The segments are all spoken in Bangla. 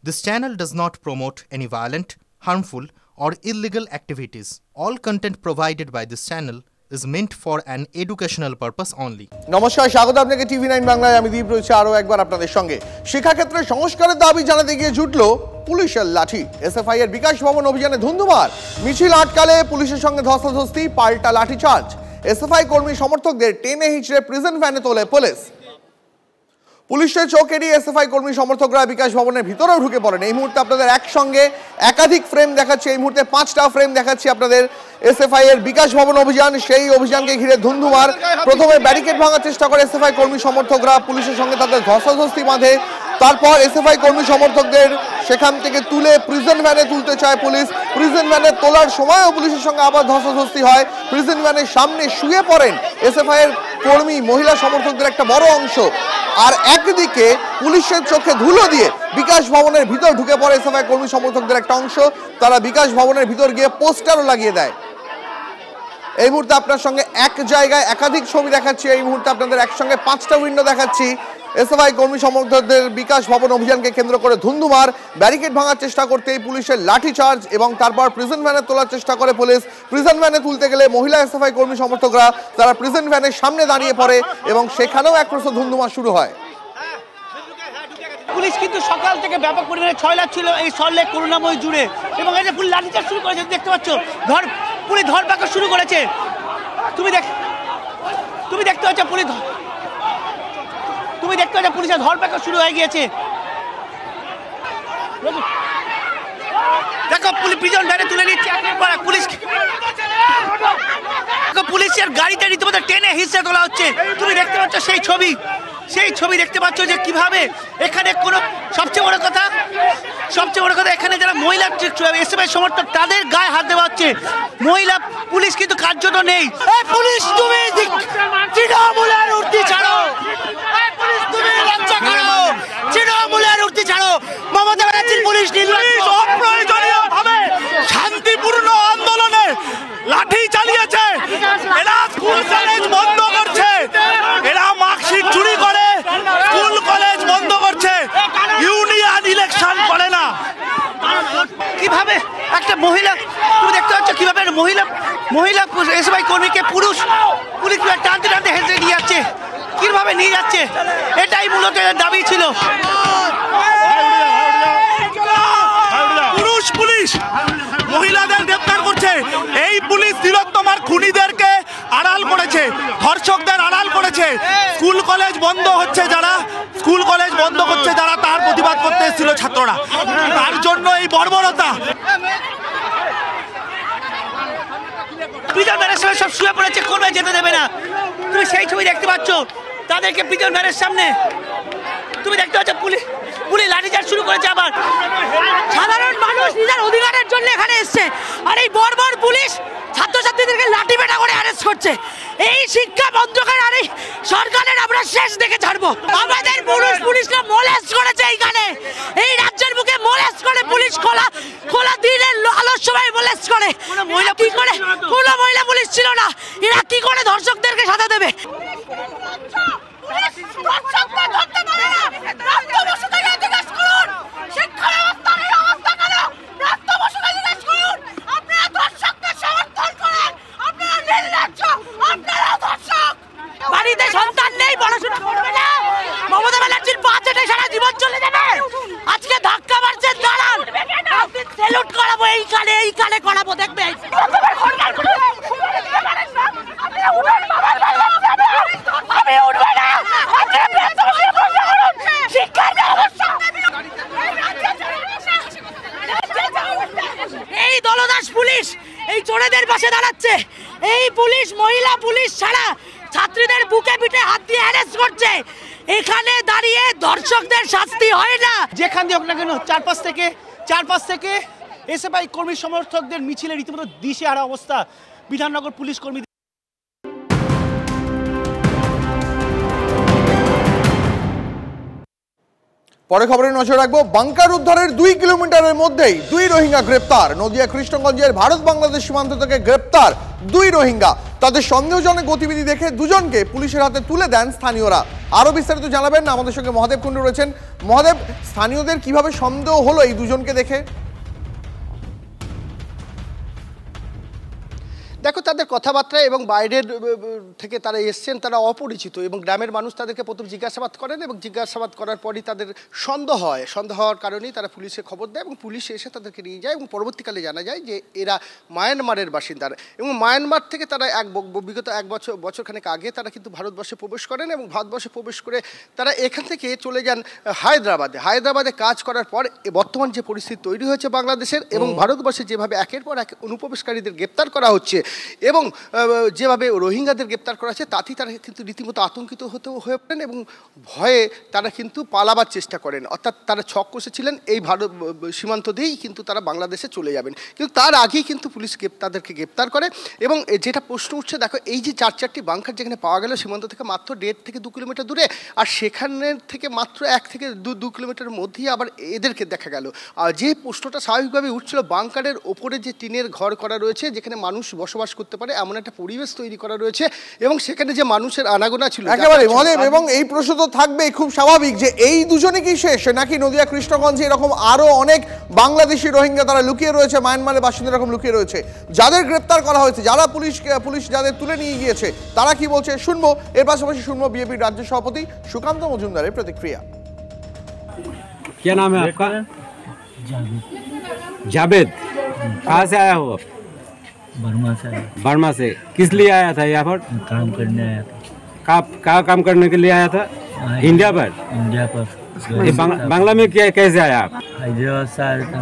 This channel does not promote any violent, harmful, or illegal activities. All content provided by this channel is meant for an educational purpose only. নমস্কার, স্বাগত আপনাকে টিভি9 বাংলায়। আমি দীপ রয়েছে আরও একবার আপনাদের সঙ্গে। শিক্ষাক্ষেত্রে সংস্কারের দাবি জানাতে গিয়ে জুটল পুলিশের লাঠি। এসএফআই এর বিকাশ ভবন অভিযানে ধুন্ধুমার, মিছিল আটকালে পুলিশের সঙ্গে ধস্তাধস্তি, পাল্টা লাঠিচার্জ। এসএফআই কর্মী সমর্থকদের টেনে হিঁচড়ে প্রিজন ভ্যানে তোলে পুলিশ। পুলিশের চোখ এড়িয়ে এসএফআই কর্মী সমর্থকরা বিকাশ ভবনের ভিতরেও ঢুকে পড়েন। এই মুহূর্তে আপনাদের একসঙ্গে একাধিক ফ্রেম দেখাচ্ছি। এই মুহূর্তে 5টা ফ্রেম দেখাচ্ছি আপনাদের। এসএফআই এর বিকাশ ভবন অভিযান, সেই অভিযানকে ঘিরে ধুন্ধুমার। প্রথমে ব্যারিকেড ভাঙার চেষ্টা করে এসএফআই কর্মী সমর্থকরা, পুলিশের সঙ্গে তাদের ধস্তাধস্তি বাঁধে। তারপর এসএফআই কর্মী সমর্থকদের সেখান থেকে তুলে প্রিজন ভ্যানে তুলতে চায় পুলিশ। প্রিজন ভ্যানে তোলার সময়ও পুলিশের সঙ্গে আবার ধস্তাধস্তি হয়। প্রিজন ভ্যানের সামনে শুয়ে পড়েন এসএফআই এর কর্মী মহিলা সমর্থকদের একটা বড় অংশ। আর একদিকে পুলিশের চোখে ধুলো দিয়ে বিকাশ ভবনের ভিতর ঢুকে পড়ে এসএফআই কর্মী সমর্থকদের একটা অংশ। তারা বিকাশ ভবনের ভিতর গিয়ে পোস্টারও লাগিয়ে দেয়। এই মুহূর্তে আপনার সঙ্গে এক জায়গায় একাধিক ছবি দেখাচ্ছি। এই মুহূর্তে আপনাদের একসঙ্গে 5টা উইন্ডো দেখাচ্ছি। এসএফআই কর্মী সমর্থকদের বিকাশ ভবন অভিযানকে কেন্দ্র করে ধুন্ধুমার। ব্যারিকেড ভাঙার চেষ্টা করতেই পুলিশের লাঠিচার্জ এবং তারপর প্রিজন ভ্যানে তোলার চেষ্টা করে পুলিশ। প্রিজন ভ্যানে তুলতে গেলে মহিলা এসএফআই কর্মী সমর্থকরা তারা প্রিজন ভ্যানের সামনে দাঁড়িয়ে পড়ে এবং সেখানেও এক প্রচুর ধুন্ধুমা শুরু হয়। পুলিশ কিন্তু সকাল থেকে ব্যাপক পরিমাণে ছয়লাভ ছিল এই সল্টলেক করুণাময় জুড়ে, এবং এই যে পুলিশ লাঠিচার্জ শুরু করেছে দেখতে পাচ্ছ। পুলিশ ধরপাকড় শুরু করেছে। তুমি দেখতে পাচ্ছ পুলিশের ধরপাকড় শুরু হয়ে গিয়েছে। দেখো প্রিজন ভ্যানে তুলে নিচ্ছে পুলিশের গাড়িতে রীতিমতো টেনে হিঁচড়ে তোলা হচ্ছে। তুমি দেখতে পাচ্ছ সেই ছবি দেখতে পাচ্ছ যে কিভাবে এখানে কোনো সবচেয়ে বড় কথা এখানে যারা মহিলা এসএফআই সমর্থক তাদের গায়ে হাত দেওয়া হচ্ছে। মহিলা পুলিশ কিন্তু কার্যত নেই। পুলিশ তুমি তৃণমূলের উর্দি ছাড়ো, তুমি লজ্জা করো, তৃণমূলের উর্দি ছাড়ো। মমতা ব্যানার্জির পুলিশ অপ্রয়োজনীয়ভাবে শান্তিপূর্ণ আন্দোলনে লাঠি চালিয়েছে। এরা স্কুল কলেজ বন্ধ করছে, এরা মার্কশিট চুরি করে স্কুল কলেজ বন্ধ করছে, ইউনিয়ন ইলেকশন করে না। কিভাবে একটা মহিলা, তুমি দেখতে পাচ্ছ কিভাবে মহিলা এসএফআই কর্মীকে পুলিশ টানতে হেঁটে নিয়ে যাচ্ছে, কিভাবে নিয়ে যাচ্ছে। এটাই মূলত দাবি ছিল। পুলিশ মহিলাদের গ্রেপ্তার করছে। এই পুলিশ তিলোত্তমার খুনিদেরকে আড়াল করেছে, ধর্ষকদের আড়াল করেছে। স্কুল কলেজ বন্ধ হচ্ছে যারা তার প্রতিবাদ করতে এসেছিল ছাত্ররা, তার জন্য এই বর্বরতা। প্রিজন ভ্যানের সামনে সব শুয়ে পড়েছে, কোনো যেতে দেবে না। তুমি সেই ছবি দেখতে পাচ্ছ, তাদেরকে প্রিজন ভ্যানের সামনে তুমি দেখতে পাচ্ছ পুলিশ লাঠিচার্জ শুরু করেছে। আবার সাধারণ মানুষ নিজের অধিকারের জন্য এখানে এসছে, আর এই বর্বর পুলিশ ছাত্রছাত্রীদেরকে লাঠি পেটা করে অ্যারেস্ট করছে। এই শিক্ষা মন্ত্রকের আর এই সরকারের আমরা শেষ দেখে ছাড়বো। আমাদের পুলিশরা মোলেস্ট করেছে এইখানে, এই রাজ্যের বুকে মোলেস্ট করে পুলিশ। খোলা দিনের আলোর সময় মোলেস্ট করে। কোনো মহিলা পুলিশ ছিল না। এরা কি করে ধর্ষকদেরকে সাজা দেবে? বাড়িতে সন্তান নেই, পড়াশোনা করবে না, মমতা ব্যানার্জির পা চেটে সারা জীবন চলে যাবে। আজকে ধাক্কা মারছে, দাঁড়ান, সেলুট করাবো, এই কানে করাবো, দেখবে। এই দলদাস পুলিশ এই চোরেদের পাশে দাঁড়াচ্ছে। এই পুলিশ মহিলা পুলিশ ছাড়া ছাত্রীদের বুকে পিঠে হাত দিয়ে অ্যারেস্ট করছে। এখানে দাঁড়িয়ে ধর্ষকদের শাস্তি হয় না। যেখান দিয়ে হোক না কেন, চারপাশ থেকে এসএফআই কর্মী সমর্থকদের মিছিলে রীতিমতো দিশেহারা অবস্থা বিধাননগর পুলিশ কর্মী। পরে খবরে নজর রাখবো। বাংকার উদ্ধারের 2 কিলোমিটারের মধ্যেই 2 রোহিঙ্গা গ্রেপ্তার। নদিয়া কৃষ্ণগঞ্জের ভারত বাংলাদেশ সীমান্ত থেকে গ্রেপ্তার 2 রোহিঙ্গা। তাদের সন্দেহজনক গতিবিধি দেখে দুজনকে পুলিশের হাতে তুলে দেন স্থানীয়রা। আরো বিস্তারিত জানাবেন আমাদের সঙ্গে মহাদেব কুণ্ডু রয়েছেন। মহাদেব, স্থানীয়দের কিভাবে সন্দেহ হলো এই দুজনকে দেখে? দেখো, তাদের কথাবার্তা এবং বাইরের থেকে তারা এসছেন, তারা অপরিচিত, এবং গ্রামের মানুষ তাদেরকে প্রথম জিজ্ঞাসাবাদ করেন এবং জিজ্ঞাসাবাদ করার পরই তাদের সন্দেহ হয়। সন্দেহ হওয়ার কারণেই তারা পুলিশে খবর দেয় এবং পুলিশ এসে তাদেরকে নিয়ে যায় এবং পরবর্তীকালে জানা যায় যে এরা মায়ানমারের বাসিন্দার, এবং মায়ানমার থেকে তারা বিগত এক বছরখানেক আগে তারা কিন্তু ভারতবর্ষে প্রবেশ করেন এবং ভারতবর্ষে প্রবেশ করে তারা এখান থেকে চলে যান হায়দ্রাবাদে কাজ করার পর বর্তমান যে পরিস্থিতি তৈরি হয়েছে বাংলাদেশের এবং ভারতবর্ষে যেভাবে একের পর এক অনুপ্রবেশকারীদের গ্রেপ্তার করা হচ্ছে এবং যেভাবে রোহিঙ্গাদের গ্রেপ্তার করা হচ্ছে, তাতেই তারা কিন্তু রীতিমতো আতঙ্কিত হয়ে পড়েন এবং ভয়ে তারা কিন্তু পালাবার চেষ্টা করেন। অর্থাৎ তারা ছক কষেছিলেন এই ভারত সীমান্ত দিয়েই কিন্তু তারা বাংলাদেশে চলে যাবেন, কিন্তু তার আগেই কিন্তু পুলিশ তাদেরকে গ্রেপ্তার করে। এবং যেটা প্রশ্ন উঠছে, দেখো এই যে 4টি বাংকার যেখানে পাওয়া গেল সীমান্ত থেকে মাত্র 1.5 থেকে 2 কিলোমিটার দূরে, আর সেখানের থেকে মাত্র 1 থেকে 2 কিলোমিটারের মধ্যেই আবার এদেরকে দেখা গেল। আর যে প্রশ্নটা স্বাভাবিকভাবে উঠছিল, বাংকারের ওপরে যে টিনের ঘর করা রয়েছে যেখানে মানুষ বসবাস করতে পারে এমন একটা পরিবেশ তৈরি করা রয়েছে এবং সেখানে যে মানুষের আনাগোনা ছিল একেবারে মহাদেব, এবং এই প্রশ্ন তো থাকবে খুব স্বাভাবিক যে এই দুজনে কি শেষ, নাকি নদিয়া কৃষ্ণগঞ্জে এরকম আরো অনেক বাংলাদেশি রোহিঙ্গা তারা লুকিয়ে রয়েছে, মায়ানমারের বাসিন্দা এরকম লুকিয়ে রয়েছে, যাদের গ্রেপ্তার করা হয়েছে, যারা পুলিশ যাদের তুলে নিয়ে গিয়েছে তারা কি বলছে শুনবো। এর পাশাপাশি শুনবো বিজেপির রাজ্য সভাপতি সুকান্ত মজুমদারের প্রতিক্রিয়া। क्या नाम है आपका? जावेद। कहाँ से आया हो? बर्मा से। किस लिए आया था यहाँ पर? काम करने आया था। कहाँ काम करने के लिए आया था? इंडिया पर। ये बांग्ला में क्या कैसे आया आप? हैदराबाद से आया था,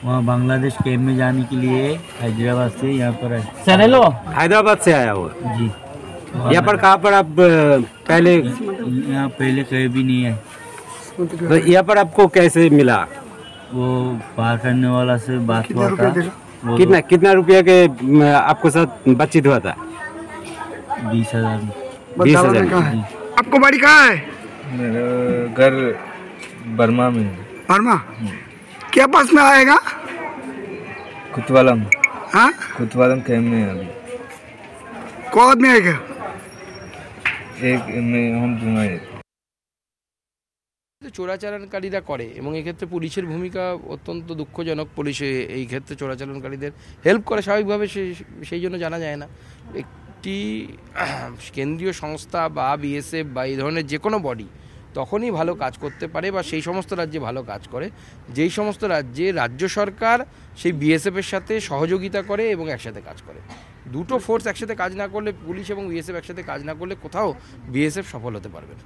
वहाँ बांग्लादेश कैंप में जाने के लिए हैदराबाद से यहाँ पर आए। हैदराबाद से आया हो जी। यहाँ पर कहाँ पर आप यहाँ पहले कहीं भी नहीं आए। तो यहाँ पर आपको कैसे मिला? वो पार करने वाला से बात हुआ था। कितना रुपया के आपको साथ बातचीत हुआ था? 20,000। 20,000। आपको बाड़ी कहाँ है? मेरा घर बर्मा में। बर्मा क्या पास में आएगा? कुतवालम। हाँ, कुतवालम कैंप में अभी कौन में आएगा? एक में हम दूंगा। চোরাচালানকারীরা করে এবং এক্ষেত্রে পুলিশের ভূমিকা অত্যন্ত দুঃখজনক। পুলিশ এই ক্ষেত্রে চোরাচালানকারীদের হেল্প করে স্বাভাবিকভাবে, সেই জন্য জানা যায় না। একটি কেন্দ্রীয় সংস্থা বা বিএসএফ বা এই ধরনের যে কোনো বডি তখনই ভালো কাজ করতে পারে বা সেই সমস্ত রাজ্যে ভালো কাজ করে যেই সমস্ত রাজ্যে রাজ্য সরকার সেই বিএসএফের সাথে সহযোগিতা করে এবং একসাথে কাজ করে। দুটো ফোর্স একসাথে কাজ না করলে, পুলিশ এবং বিএসএফ একসাথে কাজ না করলে কোথাও বিএসএফ সফল হতে পারবে না।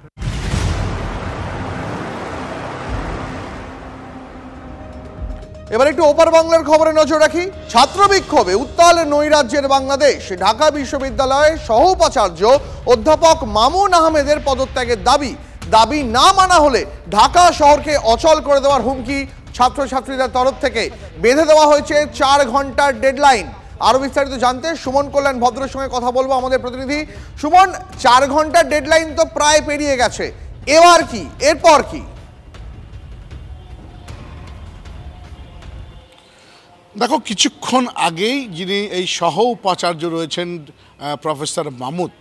এবার একটু ওপার বাংলার খবরে নজর রাখি। ছাত্র বিক্ষোভে উত্তাল নৈরাজ্যের বাংলাদেশ। ঢাকা বিশ্ববিদ্যালয়ের সহ উপাচার্য অধ্যাপক মামুন আহমেদের পদত্যাগের দাবি না মানা হলে ঢাকা শহরকে অচল করে দেওয়ার হুমকি ছাত্রছাত্রীদের তরফ থেকে। বেঁধে দেওয়া হয়েছে 4 ঘন্টার ডেডলাইন। আরো বিস্তারিত জানতে সুমন কল্যাণ ভদ্রের সঙ্গে কথা বলবো, আমাদের প্রতিনিধি। সুমন, 4 ঘন্টার ডেডলাইন তো প্রায় পেরিয়ে গেছে, এবার কি, এরপর কি? দেখো, কিছুক্ষণ আগেই যিনি এই সহ উপাচার্য রয়েছেন প্রফেসর মামুদ,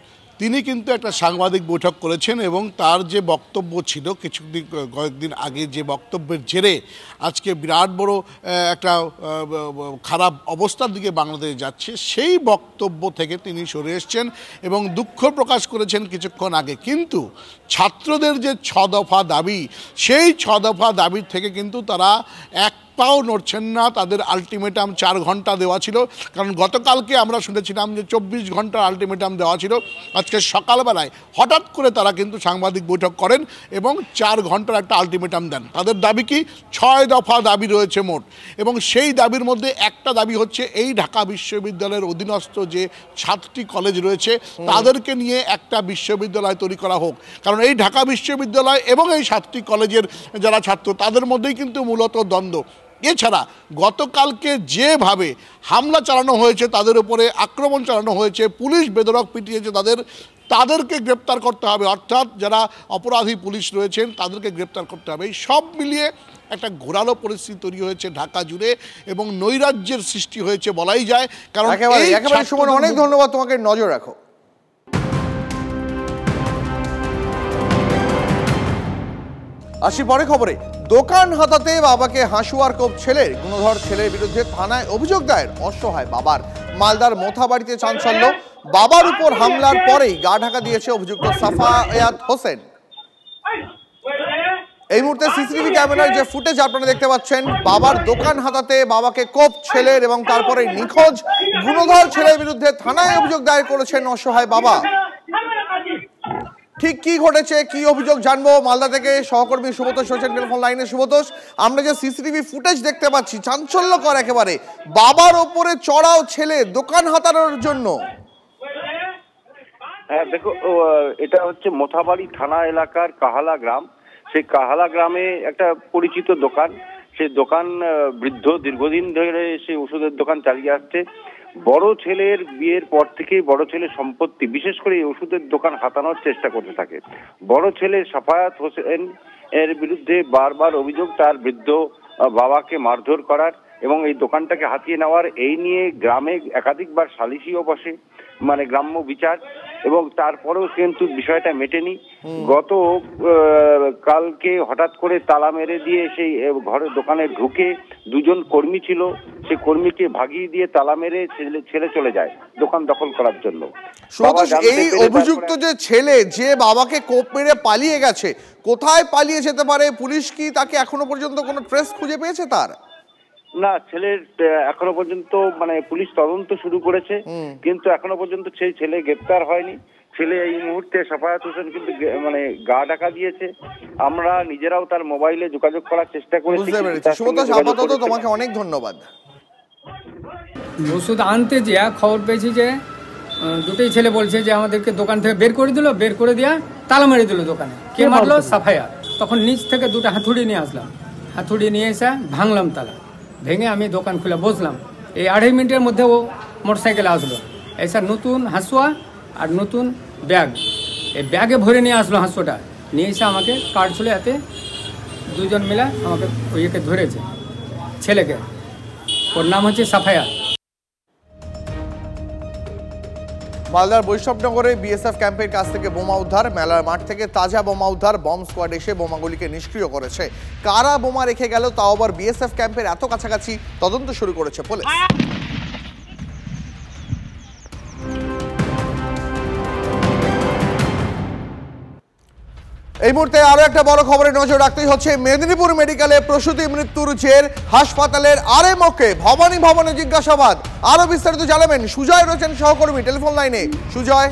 তিনি কিন্তু একটা সাংবাদিক বৈঠক করেছেন এবং তার যে বক্তব্য ছিল কয়েকদিন আগে, যে বক্তব্যের জেরে আজকে বিরাট বড় একটা খারাপ অবস্থার দিকে বাংলাদেশ যাচ্ছে, সেই বক্তব্য থেকে তিনি সরে এসছেন এবং দুঃখ প্রকাশ করেছেন কিছুক্ষণ আগে। কিন্তু ছাত্রদের যে 6 দফা দাবি, সেই 6 দফা দাবির থেকে কিন্তু তারা এক পাও নড়ছেন না। তাদের আলটিমেটাম 4 ঘন্টা দেওয়া ছিল, কারণ গতকালকে আমরা শুনেছিলাম যে 24 ঘন্টার আলটিমেটাম দেওয়া ছিল। আজকে সকালবেলায় হঠাৎ করে তারা কিন্তু সাংবাদিক বৈঠক করেন এবং 4 ঘন্টার একটা আলটিমেটাম দেন। তাদের দাবি কি? 6 দফা দাবি রয়েছে মোট, এবং সেই দাবির মধ্যে একটা দাবি হচ্ছে এই ঢাকা বিশ্ববিদ্যালয়ের অধীনস্থ যে 7টি কলেজ রয়েছে তাদেরকে নিয়ে একটা বিশ্ববিদ্যালয় তৈরি করা হোক। কারণ এই ঢাকা বিশ্ববিদ্যালয় এবং এই 7টি কলেজের যারা ছাত্র, তাদের মধ্যেই কিন্তু মূলত দ্বন্দ্ব। এছাড়া গতকালকে যেভাবে হামলা চালানো হয়েছে, তাদের উপরে আক্রমণ চালানো হয়েছে, পুলিশ বেধড়ক পিটিয়েছে তাদেরকে গ্রেপ্তার করতে হবে। অর্থাৎ যারা অপরাধী পুলিশ রয়েছেন তাদেরকে গ্রেপ্তার করতে হবে। এই সব মিলিয়ে একটা ঘোরালো পরিস্থিতি তৈরি হয়েছে ঢাকা জুড়ে এবং নৈরাজ্যের সৃষ্টি হয়েছে বলাই যায়। কারণ একেবারে সুমন, অনেক ধন্যবাদ তোমাকে। নজর রাখো। আসি পরে খবরে। দোকান হাতাতে বাবাকে হাসুয়ার কোপ ছেলের, গুণধর ছেলের বিরুদ্ধে থানায় অভিযোগ দায়ের অসহায় বাবার। মালদার মোথাবাড়িতে চাঞ্চল্য, বাবার উপর হামলার পরেই গা ঢাকা দিয়েছে অভিযুক্ত সাফায়াত হোসেন। এই মুহূর্তে সিসিটিভি ক্যামেরার যে ফুটেজ আপনারা দেখতে পাচ্ছেন, বাবার দোকান হাতাতে বাবাকে কোপ ছেলের এবং তারপরে নিখোঁজ গুণধর ছেলের বিরুদ্ধে থানায় অভিযোগ দায়ের করেছেন অসহায় বাবা। ঠিক কি ঘটেছে, কি অভিযোগ জানবো মালদা থেকে সহকর্মী সুব্রতোষ রয়েছেন টেলিফোন লাইনে। সুব্রতোষ, আমরা যে সিসিটিভি ফুটেজ দেখতে পাচ্ছি চাঞ্চল্যকর একেবারে, বাবার ওপরে চড়াও ছেলে দোকান হাতানোর জন্য। হ্যাঁ দেখো, এটা হচ্ছে মোথাবাড়ি থানা এলাকার কাহালা গ্রাম। সেই কাহালা গ্রামে একটা পরিচিত দোকান, সেই দোকান বৃদ্ধ দীর্ঘদিন ধরে সেই ওষুধের দোকান চালিয়ে আসছে। বড় ছেলের বিয়ের পর থেকেই বড় ছেলের সম্পত্তি, বিশেষ করে এই ওষুধের দোকান হাতানোর চেষ্টা করতে থাকে। বড় ছেলে সাফায়াত হোসেন এর বিরুদ্ধে বারবার অভিযোগ তার বৃদ্ধ বাবাকে মারধর করার এবং এই দোকানটাকে হাতিয়ে নেওয়ার। এই নিয়ে গ্রামে একাধিকবার সালিশিও বসে, মানে গ্রাম্য বিচার, এবং তারপরেও কিন্তু বিষয়টা মেটেনি। গত কালকে হঠাৎ করে তালা মেরে দিয়ে সেই ঘরের দোকানে ঢুকে দুজন কর্মী ছিল, সেই কর্মীকে ভাগিয়ে দিয়ে তালা মেরে ছেলে চলে যায় দোকান দখল করার জন্য। এই অভিযুক্ত যে ছেলে যে বাবাকে কোপ মেরে পালিয়ে গেছে, কোথায় পালিয়ে যেতে পারে? পুলিশ কি তাকে এখনো পর্যন্ত কোনো ট্রেস খুঁজে পেয়েছে তার? না, ছেলের এখনো পর্যন্ত মানে পুলিশ তদন্ত শুরু করেছে, কিন্তু এখনো পর্যন্ত সেই ছেলে গ্রেপ্তার হয়নি। ছেলে এই মুহূর্তে সাফায়াত হোসেন কিন্তু মানে গা ঢাকা দিয়েছে। আমরা নিজেরাও তার মোবাইলে যোগাযোগ করার চেষ্টা করেছি। বুঝতে পেরেছি সুব্রতোষ, আপাতত তোমাকে অনেক ধন্যবাদ। ওষুধ আনতে যা খবর পেয়েছি যে দুটোই ছেলে বলছে যে আমাদেরকে দোকান থেকে বের করে দিল, বের করে দিয়া তালা মেরে দিল দোকানে। কে মারলো? সাফায়াত। তখন নিচ থেকে দুটো হাতুড়ি নিয়ে আসলাম, হাতুড়ি নিয়ে এসে ভাঙলাম তালা, ভেঙে আমি দোকান খুলে বসলাম। এই 2.5 মিনিটের মধ্যে ও মোটরসাইকেলে আসলো, এসে নতুন হাঁসুয়া আর নতুন ব্যাগ, এই ব্যাগে ভরে নিয়ে আসলো হাঁসুয়াটা, নিয়ে এসে আমাকে কাটছিল। এতে দুজন মিলে আমাকে ওইকে ধরেছে ছেলেকে, ওর নাম হচ্ছে সাফায়াত। মালদার বৈষ্ণবনগরে বিএসএফ ক্যাম্পের কাছ থেকে বোমা উদ্ধার, মেলার মাঠ থেকে তাজা বোমা উদ্ধার, বম স্কোয়াড এসে বোমাগুলিকে নিষ্ক্রিয় করেছে। কারা বোমা রেখে গেল তাও আবার বিএসএফ ক্যাম্পের এত কাছাকাছি, তদন্ত শুরু করেছে পুলিশ। এই মুহূর্তে আরো একটা বড় খবরে নজর রাখতেই হচ্ছে। মেদিনীপুর মেডিকেলে প্রসূতি মৃত্যুর জের, হাসপাতালের আরএমওকে ভবানী ভবনে জিজ্ঞাসাবাদ। আরো বিস্তারিত জানাবেন সুজয় রয়েছেন সহকর্মী টেলিফোন লাইনে। সুজয়,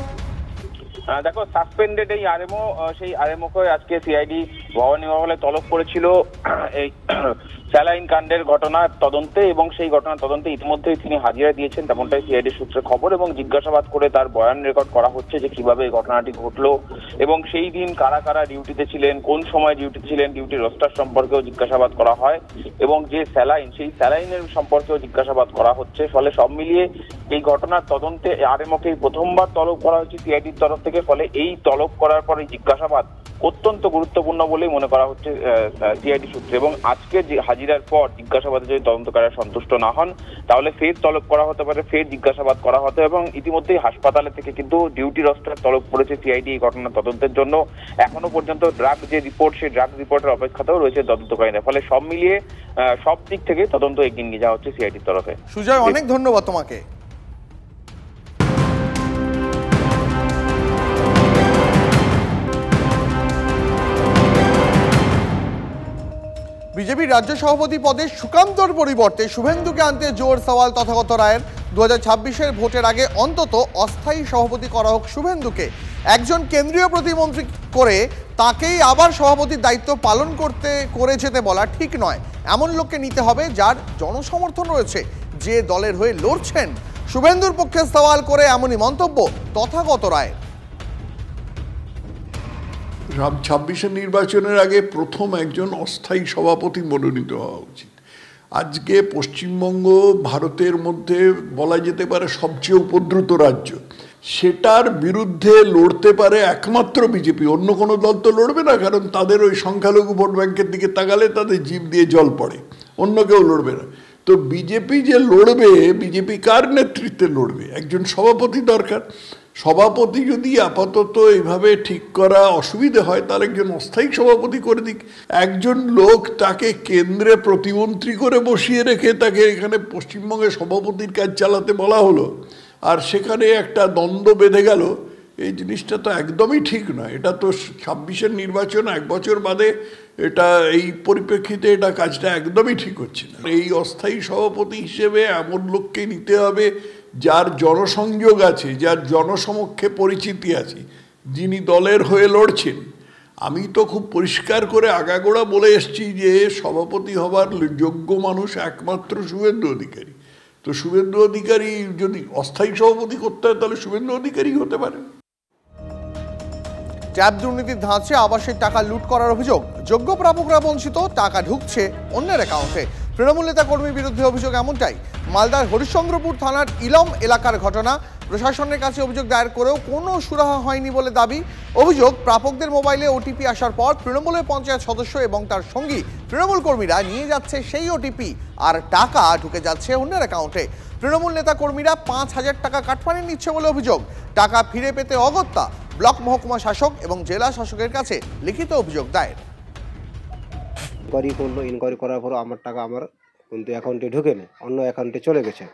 দেখো, সাসপেন্ডেড এই আরএমও, সেই আরএমওকে আজকে সিআইডি ভবানী ভবনে তলব করেছিল এই স্যালাইন কাণ্ডের ঘটনার তদন্তে, এবং সেই ঘটনার তদন্তে ইতিমধ্যেই তিনি হাজিরা দিয়েছেন, তেমনটাই সিআইডি সূত্রে খবর। এবং জিজ্ঞাসাবাদ করে তার বয়ান রেকর্ড করা হচ্ছে যে কিভাবে এই ঘটনাটি ঘটলো এবং সেই দিন কারা কারা ডিউটিতে ছিলেন, কোন সময় ডিউটিতে ছিলেন, ডিউটির রোস্টার সম্পর্কেও জিজ্ঞাসাবাদ করা হয়, এবং যে স্যালাইন, সেই স্যালাইনের সম্পর্কেও জিজ্ঞাসাবাদ করা হচ্ছে। ফলে সব মিলিয়ে এই ঘটনার তদন্তে আরএমওকে প্রথমবার তলব করা হয়েছে সিআইডির তরফ থেকে। ফলে এই তলব করার পরে জিজ্ঞাসাবাদ অত্যন্ত গুরুত্বপূর্ণ বলেই মনে করা হচ্ছে সিআইডি সূত্রে। এবং আজকে যে হাজিরার পর জিজ্ঞাসাবাদে যদি তদন্তকারীরা সন্তুষ্ট না হন, তাহলে ফের তলব করা হতে পারে, ফের জিজ্ঞাসাবাদ করা হতে। এবং ইতিমধ্যেই হাসপাতালে থেকে কিন্তু ডিউটি রোস্টার তলব করেছে সিআইডি এই ঘটনার তদন্তের জন্য। এখনো পর্যন্ত ড্রাগ যে রিপোর্ট, সেই ড্রাগ রিপোর্টের অপেক্ষাতেও রয়েছে তদন্তকারীরা। ফলে সব মিলিয়ে সব দিক থেকে তদন্ত এগিয়ে নিয়ে যাওয়া হচ্ছে সিআইডির তরফে। সুজয়, অনেক ধন্যবাদ তোমাকে। বিজেপির রাজ্য সভাপতি পদে সুকান্তর পরিবর্তে শুভেন্দুকে আনতে জোর সওয়াল তথাগত রায়ের। 2026-এর ভোটের আগে অন্তত অস্থায়ী সভাপতি করা হোক শুভেন্দুকে। একজন কেন্দ্রীয় প্রতিমন্ত্রী করে তাকেই আবার সভাপতির দায়িত্ব পালন করে যেতে বলা ঠিক নয়। এমন লোককে নিতে হবে যার জনসমর্থন রয়েছে, যে দলের হয়ে লড়ছেন। শুভেন্দুর পক্ষে সওয়াল করে এমনই মন্তব্য তথাগত রায়ের। 26-এর নির্বাচনের আগে প্রথম একজন অস্থায়ী সভাপতি মনোনীত হওয়া উচিত। আজকে পশ্চিমবঙ্গ ভারতের মধ্যে বলা যেতে পারে সবচেয়ে উপদ্রুত রাজ্য, সেটার বিরুদ্ধে লড়তে পারে একমাত্র বিজেপি। অন্য কোনো দল তো লড়বে না, কারণ তাদের ওই সংখ্যালঘু ভোট ব্যাংকের দিকে তাকালে তাদের জিভ দিয়ে জল পড়ে, অন্য কেউ লড়বে না। তো বিজেপি যে লড়বে, বিজেপি কার নেতৃত্বে লড়বে? একজন সভাপতি দরকার। সভাপতি যদি আপাতত এইভাবে ঠিক করা অসুবিধে হয় তাহলে একজন অস্থায়ী সভাপতি করে দিক। একজন লোক তাকে কেন্দ্রে প্রতিমন্ত্রী করে বসিয়ে রেখে তাকে এখানে পশ্চিমবঙ্গে সভাপতির কাজ চালাতে বলা হলো, আর সেখানে একটা দ্বন্দ্ব বেঁধে গেল, এই জিনিসটা তো একদমই ঠিক নয়। এটা তো 26-এর নির্বাচন, 1 বছর বাদে, এটা এই পরিপ্রেক্ষিতে এটা কাজটা একদমই ঠিক হচ্ছে না। এই অস্থায়ী সভাপতি হিসেবে এমন লোককে নিতে হবে যার জনসংযোগ আছে, যার জনসমক্ষে পরিচিতি আছে, যিনি দলের হয়ে লড়ছেন। আমি তো খুব পরিষ্কার করে আগাগোড়া বলে এসছি যে সভাপতি হবার যোগ্য মানুষ একমাত্র শুভেন্দু অধিকারী। তো শুভেন্দু অধিকারী যদি অস্থায়ী সভাপতি করতে হয় তাহলে শুভেন্দু অধিকারী হতে পারে। ট্যাব দুর্নীতির ধাঁচে আবাসের টাকা লুট করার অভিযোগ, যোগ্য প্রাপকরা বঞ্চিত, টাকা ঢুকছে অন্যের অ্যাকাউন্টে। তৃণমূল নেতা কর্মীর বিরুদ্ধে অভিযোগ এমনটাই। মালদার হরিশ্চন্দ্রপুর থানার ইলম এলাকার ঘটনা। প্রশাসনের কাছে অভিযোগ দায়ের করেও কোনো সুরাহা হয়নি বলে দাবি। অভিযোগ, প্রাপকদের মোবাইলে ওটিপি আসার পর তৃণমূলের পঞ্চায়েত সদস্য এবং তার সঙ্গী তৃণমূল কর্মীরা নিয়ে যাচ্ছে সেই ওটিপি, আর টাকা ঢুকে যাচ্ছে অন্যের অ্যাকাউন্টে। তৃণমূল নেতা কর্মীরা 5,000 টাকা কাটমানি নিচ্ছে বলে অভিযোগ। টাকা ফিরে পেতে অগত্যা ব্লক মহকুমা শাসক এবং জেলা শাসকের কাছে লিখিত অভিযোগ দায়ের। ইনকোয়ারি করার পর আমার টাকা আমার কিন্তু অ্যাকাউন্টে ঢুকে নেই, অন্য অ্যাকাউন্টে চলে গেছে।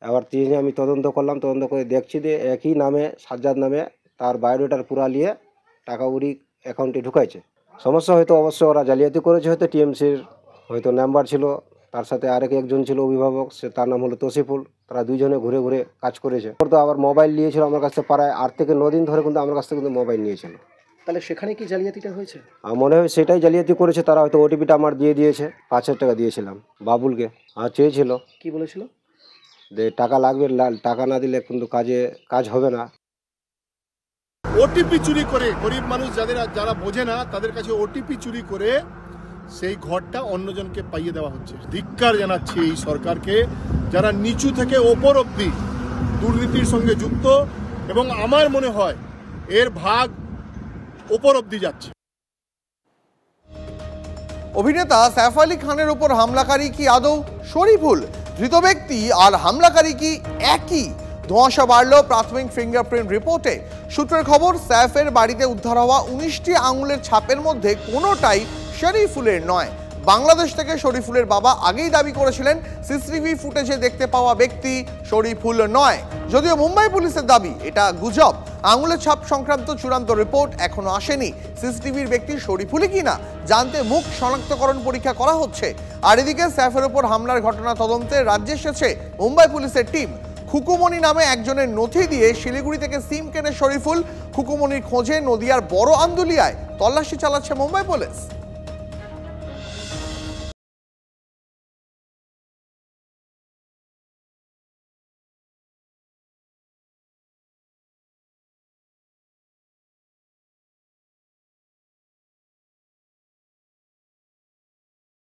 এবার আমি তদন্ত করলাম, তদন্ত করে দেখছি যে একই নামে সাজ্জাদ নামে তার বায়োডাটার পুরা নিয়ে টাকা উড়ি অ্যাকাউন্টে ঢুকাইছে। সমস্যা হয়তো অবশ্যই ওরা জালিয়াতি করেছে, হয়তো টিএমসির হয়তো নাম্বার ছিল, তার সাথে একজন ছিল অভিভাবক, সে তার নাম হলো তসিফুল। তারা দুইজনে ঘুরে ঘুরে কাজ করেছে। তো আবার মোবাইল নিয়েছিল আমার কাছ থেকে, প্রায় 8 থেকে 9 দিন ধরে কিন্তু আমার কাছ থেকে কিন্তু মোবাইল নিয়েছিল। তাহলে সেখানে কি জালিয়াতিটা হয়েছে? মনে হয় সেটাই জালিয়াতি করেছে তারা, হয়তো ওটিপিটা আমার দিয়ে দিয়েছে। 5,000 টাকা দিয়েছিলাম বাবুলকে, আর চেয়েছিল, কি বলেছিল যে টাকা লাগবে, টাকা না দিলে কিন্তু কাজ হবে না। ওটিপি চুরি করে, গরিব মানুষ যারা বোঝে না তাদের কাছে ওটিপি চুরি করে সেই ঘরটা অন্যজনকে পাইয়ে দেওয়া হচ্ছে। ধিক্কার জানাচ্ছি এই সরকারকে, যারা নিচু থেকে ওপর অবধি দুর্নীতির সঙ্গে যুক্ত, এবং আমার মনে হয় এর ভাগ ওপর অবধি যাচ্ছে। অভিনেতা সাইফ আলী খানের উপর হামলাকারী কি আদৌ শরীফুল? ধৃত ব্যক্তি আর হামলাকারী কি একই? ধোঁয়াশা বাড়ল প্রাথমিক ফিঙ্গারপ্রিন্ট রিপোর্টে। সূত্রের খবর, সাইফের বাড়িতে উদ্ধার হওয়া 19টি আঙুলের ছাপের মধ্যে কোনোটাই শরীফুলের নয়। বাংলাদেশ থেকে শরীফুলের বাবা আগেই দাবি করেছিলেন সিসিটিভি ফুটেজে দেখতে পাওয়া ব্যক্তি শরীফুল নয়। যদিও মুম্বাই পুলিশের দাবি এটা গুজব। আঙুলের ছাপ সংক্রান্ত চূড়ান্ত রিপোর্ট এখনো আসেনি। সিসিটিভির ব্যক্তি শরীফুলই কিনা জানতে মুখ শনাক্তকরণ পরীক্ষা করা হচ্ছে। আর এদিকে সাইফের উপর হামলার ঘটনা তদন্তে রাজ্যে এসেছে মুম্বাই পুলিশের টিম। খুকুমণি নামে একজনের নথি দিয়ে শিলিগুড়ি থেকে সিম কেনে শরীফুল। খুকুমণির খোঁজে নদিয়ার বড় আন্দুলিয়ায় তল্লাশি চালাচ্ছে মুম্বাই পুলিশ।